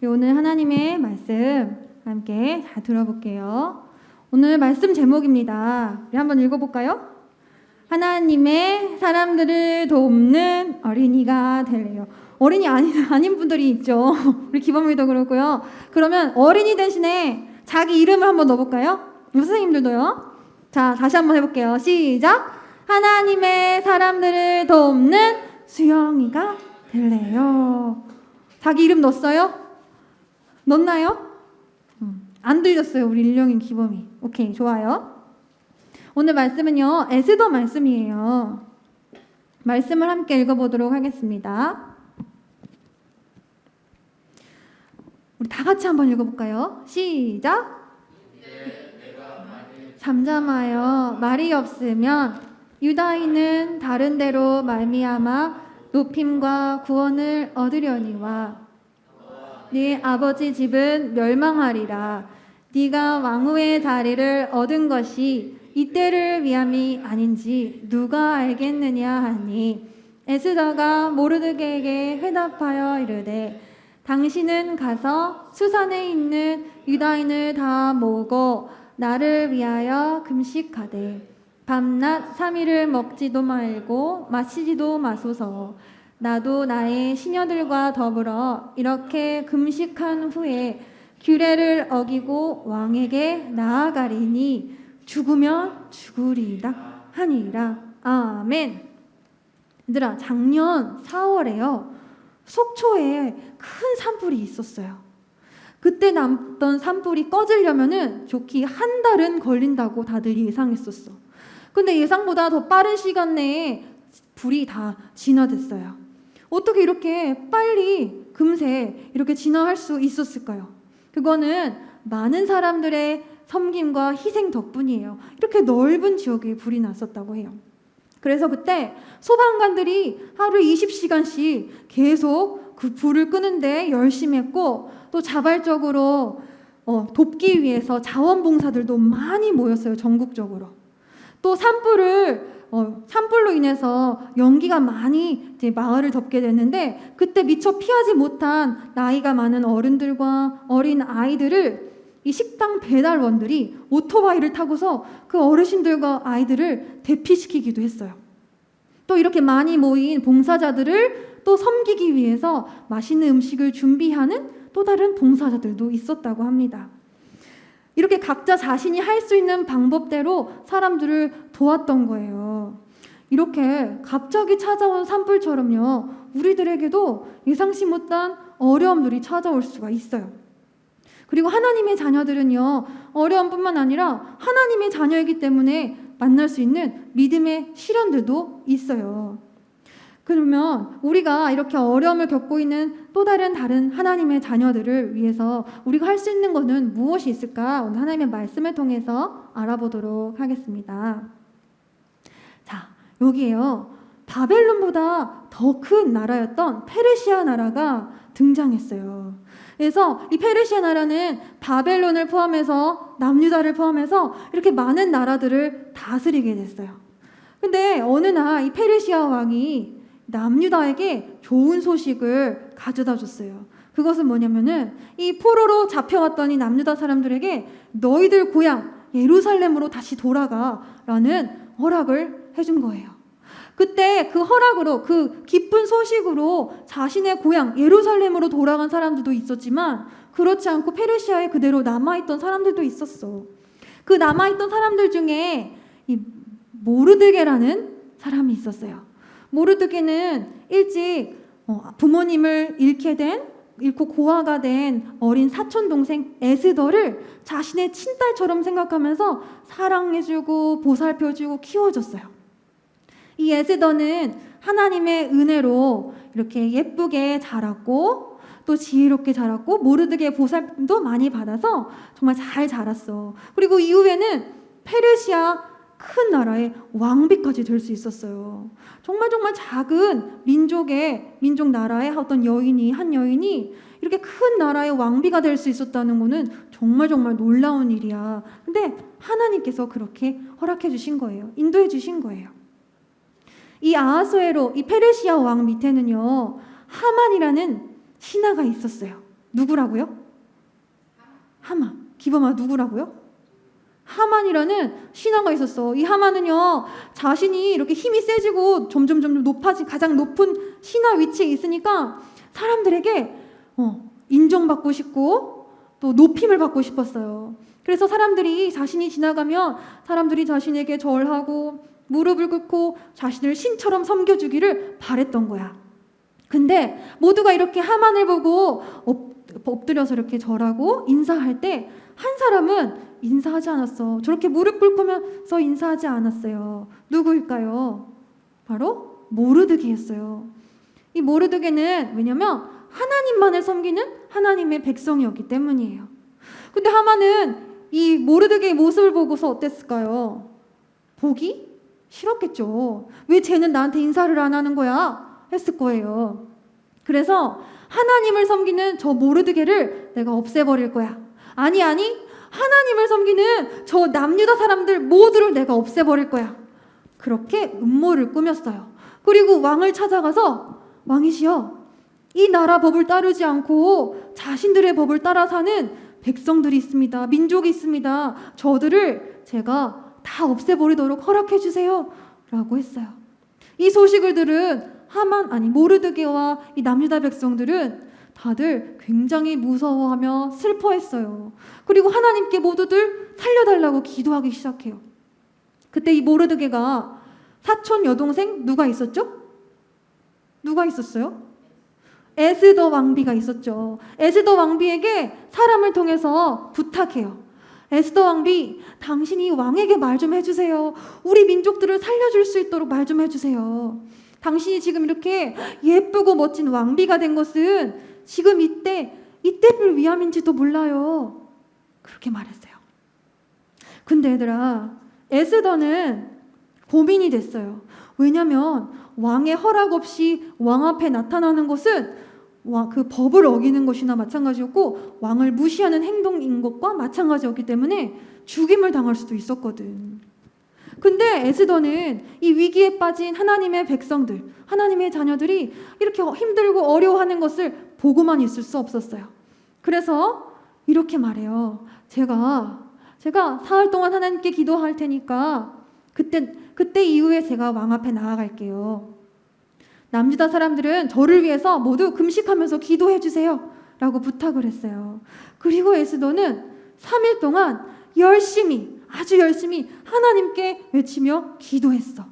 오늘 하나님의 말씀 함께 잘 들어볼게요. 오늘 말씀 제목입니다. 우리 한번 읽어볼까요? 하나님의 사람들을 돕는 어린이가 될래요. 어린이 아닌 분들이 있죠. 우리 기범이도 그렇고요. 그러면 어린이 대신에 자기 이름을 한번 넣어볼까요? 선생님들도요. 자, 다시 한번 해볼게요. 시작! 하나님의 사람들을 돕는 수영이가 될래요. 자기 이름 넣었어요? 넣었나요? 안 들렸어요. 우리 일령인 기범이. 오케이, 좋아요. 오늘 말씀은요, 에스더 말씀이에요. 말씀을 함께 읽어보도록 하겠습니다. 우리 다 같이 한번 읽어볼까요? 시작! 잠잠하여 말이 없으면 유다인은 다른 데로 말미암아 높임과 구원을 얻으려니와 네 아버지 집은 멸망하리라. 네가 왕후의 자리를 얻은 것이 이때를 위함이 아닌지 누가 알겠느냐 하니 에스더가 모르드게에게 회답하여 이르되 당신은 가서 수산에 있는 유다인을 다 모으고 나를 위하여 금식하되 밤낮 3일을 먹지도 말고 마시지도 마소서. 나도 나의 시녀들과 더불어 이렇게 금식한 후에 규례를 어기고 왕에게 나아가리니 죽으면 죽으리이다 하니라. 아멘. 얘들아, 작년 4월에요. 속초에 큰 산불이 있었어요. 그때 남던 산불이 꺼지려면은 좋기 한 달은 걸린다고 다들 예상했었어. 근데 예상보다 더 빠른 시간 내에 불이 다 진화됐어요. 어떻게 이렇게 빨리 금세 이렇게 진화할 수 있었을까요? 그거는 많은 사람들의 섬김과 희생 덕분이에요. 이렇게 넓은 지역에 불이 났었다고 해요. 그래서 그때 소방관들이 하루에 20시간씩 계속 그 불을 끄는데 열심히 했고, 또 자발적으로 돕기 위해서 자원봉사들도 많이 모였어요. 전국적으로. 또 산불로 인해서 연기가 많이 이제 마을을 덮게 됐는데, 그때 미처 피하지 못한 나이가 많은 어른들과 어린 아이들을 이 식당 배달원들이 오토바이를 타고서 그 어르신들과 아이들을 대피시키기도 했어요. 또 이렇게 많이 모인 봉사자들을 또 섬기기 위해서 맛있는 음식을 준비하는 또 다른 봉사자들도 있었다고 합니다. 이렇게 각자 자신이 할 수 있는 방법대로 사람들을 도왔던 거예요. 이렇게 갑자기 찾아온 산불처럼요, 우리들에게도 예상치 못한 어려움들이 찾아올 수가 있어요. 그리고 하나님의 자녀들은요, 어려움뿐만 아니라 하나님의 자녀이기 때문에 만날 수 있는 믿음의 시련들도 있어요. 그러면 우리가 이렇게 어려움을 겪고 있는 또 다른 하나님의 자녀들을 위해서 우리가 할 수 있는 것은 무엇이 있을까? 오늘 하나님의 말씀을 통해서 알아보도록 하겠습니다. 자, 여기에요. 바벨론보다 더 큰 나라였던 페르시아 나라가 등장했어요. 그래서 이 페르시아 나라는 바벨론을 포함해서 남유다를 포함해서 이렇게 많은 나라들을 다스리게 됐어요. 근데 어느 날 이 페르시아 왕이 남유다에게 좋은 소식을 가져다 줬어요. 그것은 뭐냐면은 이 포로로 잡혀왔던 이 남유다 사람들에게 너희들 고향 예루살렘으로 다시 돌아가라는 허락을 해준 거예요. 그때 그 허락으로, 그 기쁜 소식으로 자신의 고향 예루살렘으로 돌아간 사람들도 있었지만, 그렇지 않고 페르시아에 그대로 남아있던 사람들도 있었어. 그 남아있던 사람들 중에 이 모르드게라는 사람이 있었어요. 모르드게는 일찍 부모님을 잃고 고아가 된 어린 사촌 동생 에스더를 자신의 친딸처럼 생각하면서 사랑해주고 보살펴주고 키워줬어요. 이 에스더는 하나님의 은혜로 이렇게 예쁘게 자랐고 또 지혜롭게 자랐고 모르드게의 보살도 많이 받아서 정말 잘 자랐어. 그리고 이후에는 페르시아 큰 나라의 왕비까지 될 수 있었어요. 정말 작은 민족 나라의 어떤 한 여인이 이렇게 큰 나라의 왕비가 될 수 있었다는 거는 정말 놀라운 일이야. 근데 하나님께서 그렇게 허락해 주신 거예요. 인도해 주신 거예요. 이 아하수에로, 이 페르시아 왕 밑에는요, 하만이라는 신하가 있었어요. 누구라고요? 하만. 기범아, 누구라고요? 하만이라는 신하가 있었어. 이 하만은요, 자신이 이렇게 힘이 세지고 점점 높아진 가장 높은 신하 위치에 있으니까 사람들에게 인정받고 싶고 또 높임을 받고 싶었어요. 그래서 사람들이 자신이 지나가면 사람들이 자신에게 절하고 무릎을 꿇고 자신을 신처럼 섬겨주기를 바랬던 거야. 근데 모두가 이렇게 하만을 보고 엎드려서 이렇게 절하고 인사할 때 한 사람은 인사하지 않았어. 저렇게 무릎 꿇으면서 인사하지 않았어요. 누구일까요? 바로 모르드게였어요. 이 모르드게는 왜냐면 하나님만을 섬기는 하나님의 백성이었기 때문이에요. 근데 하만은 이 모르드게의 모습을 보고서 어땠을까요? 보기 싫었겠죠. 왜 쟤는 나한테 인사를 안 하는 거야? 했을 거예요. 그래서 하나님을 섬기는 저 모르드게를 내가 없애버릴 거야. 아니 하나님을 섬기는 저 남유다 사람들 모두를 내가 없애버릴 거야. 그렇게 음모를 꾸몄어요. 그리고 왕을 찾아가서 왕이시여, 이 나라 법을 따르지 않고 자신들의 법을 따라 사는 백성들이 있습니다. 민족이 있습니다. 저들을 제가 다 없애버리도록 허락해 주세요 라고 했어요. 이 소식을 들은 모르드게와 이 남유다 백성들은 다들 굉장히 무서워하며 슬퍼했어요. 그리고 하나님께 모두들 살려달라고 기도하기 시작해요. 그때 이 모르드게가 사촌 여동생 누가 있었죠? 누가 있었어요? 에스더 왕비가 있었죠. 에스더 왕비에게 사람을 통해서 부탁해요. 에스더 왕비, 당신이 왕에게 말 좀 해주세요. 우리 민족들을 살려줄 수 있도록 말 좀 해주세요. 당신이 지금 이렇게 예쁘고 멋진 왕비가 된 것은 지금 이때를 위함인지도 몰라요. 그렇게 말했어요. 근데 얘들아, 에스더는 고민이 됐어요. 왜냐면 왕의 허락 없이 왕 앞에 나타나는 것은 그 법을 어기는 것이나 마찬가지였고 왕을 무시하는 행동인 것과 마찬가지였기 때문에 죽임을 당할 수도 있었거든. 근데 에스더는 이 위기에 빠진 하나님의 백성들, 하나님의 자녀들이 이렇게 힘들고 어려워하는 것을 보고만 있을 수 없었어요. 그래서 이렇게 말해요. 제가 사흘 동안 하나님께 기도할 테니까 그때 이후에 제가 왕 앞에 나아갈게요. 남유다 사람들은 저를 위해서 모두 금식하면서 기도해 주세요 라고 부탁을 했어요. 그리고 에스더는 3일 동안 아주 열심히 하나님께 외치며 기도했어.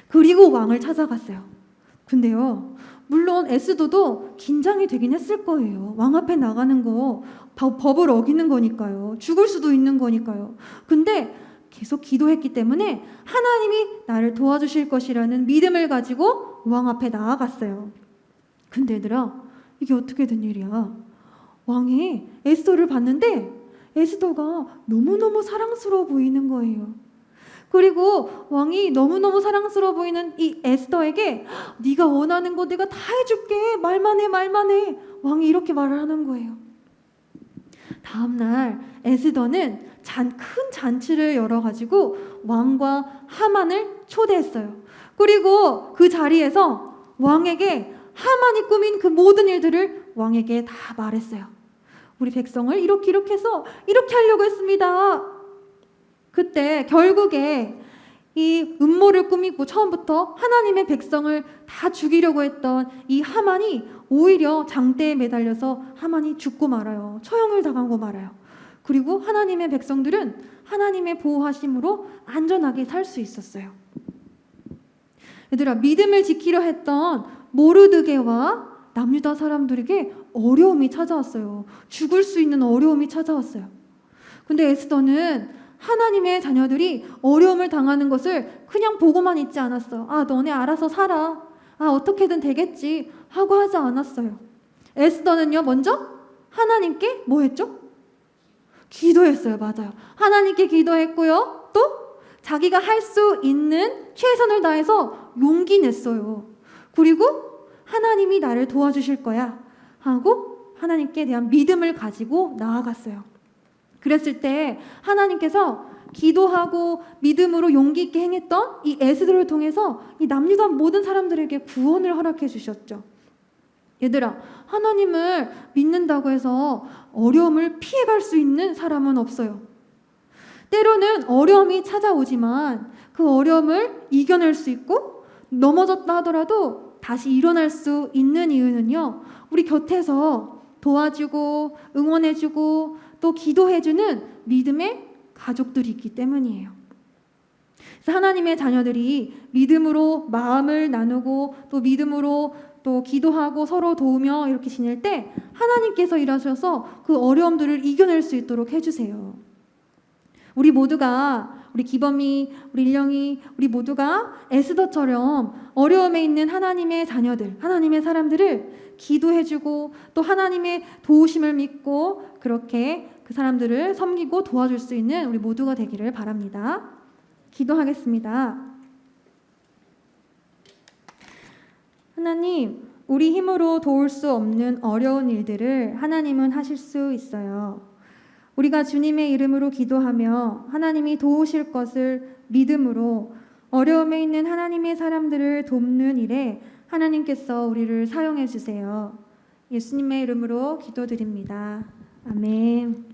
그리고 왕을 찾아갔어요. 근데요, 물론 에스더도 긴장이 되긴 했을 거예요. 왕 앞에 나가는 거 법을 어기는 거니까요. 죽을 수도 있는 거니까요. 근데 계속 기도했기 때문에 하나님이 나를 도와주실 것이라는 믿음을 가지고 왕 앞에 나아갔어요. 근데 얘들아, 이게 어떻게 된 일이야? 왕이 에스더를 봤는데 에스더가 너무너무 사랑스러워 보이는 거예요. 그리고 왕이 너무너무 사랑스러워 보이는 이 에스더에게 네가 원하는 거 내가 다 해줄게. 말만 해. 왕이 이렇게 말을 하는 거예요. 다음날 에스더는 큰 잔치를 열어가지고 왕과 하만을 초대했어요. 그리고 그 자리에서 왕에게 하만이 꾸민 그 모든 일들을 왕에게 다 말했어요. 우리 백성을 이렇게 해서 이렇게 하려고 했습니다. 그때 결국에 이 음모를 꾸미고 처음부터 하나님의 백성을 다 죽이려고 했던 이 하만이 오히려 장대에 매달려서 하만이 죽고 말아요. 처형을 당하고 말아요. 그리고 하나님의 백성들은 하나님의 보호하심으로 안전하게 살 수 있었어요. 얘들아, 믿음을 지키려 했던 모르드게와 남유다 사람들에게 어려움이 찾아왔어요. 죽을 수 있는 어려움이 찾아왔어요. 근데 에스더는 하나님의 자녀들이 어려움을 당하는 것을 그냥 보고만 있지 않았어요. 너네 알아서 살아. 어떻게든 되겠지 하고 하지 않았어요. 에스더는요, 먼저 하나님께 뭐 했죠? 기도했어요. 맞아요. 하나님께 기도했고요. 또 자기가 할 수 있는 최선을 다해서 용기 냈어요. 그리고 하나님이 나를 도와주실 거야 하고 하나님께 대한 믿음을 가지고 나아갔어요. 그랬을 때 하나님께서 기도하고 믿음으로 용기 있게 행했던 이 에스더를 통해서 이 남유다 모든 사람들에게 구원을 허락해 주셨죠. 얘들아, 하나님을 믿는다고 해서 어려움을 피해갈 수 있는 사람은 없어요. 때로는 어려움이 찾아오지만 그 어려움을 이겨낼 수 있고 넘어졌다 하더라도 다시 일어날 수 있는 이유는요, 우리 곁에서 도와주고 응원해주고 또 기도해주는 믿음의 가족들이 있기 때문이에요. 그래서 하나님의 자녀들이 믿음으로 마음을 나누고 또 믿음으로 또 기도하고 서로 도우며 이렇게 지낼 때 하나님께서 일하셔서 그 어려움들을 이겨낼 수 있도록 해주세요. 우리 모두가, 우리 기범이, 우리 일령이, 우리 모두가 에스더처럼 어려움에 있는 하나님의 자녀들, 하나님의 사람들을 기도해주고 또 하나님의 도우심을 믿고 그렇게 그 사람들을 섬기고 도와줄 수 있는 우리 모두가 되기를 바랍니다. 기도하겠습니다. 하나님, 우리 힘으로 도울 수 없는 어려운 일들을 하나님은 하실 수 있어요. 우리가 주님의 이름으로 기도하며 하나님이 도우실 것을 믿음으로 어려움에 있는 하나님의 사람들을 돕는 일에 하나님께서 우리를 사용해 주세요. 예수님의 이름으로 기도드립니다. 아멘.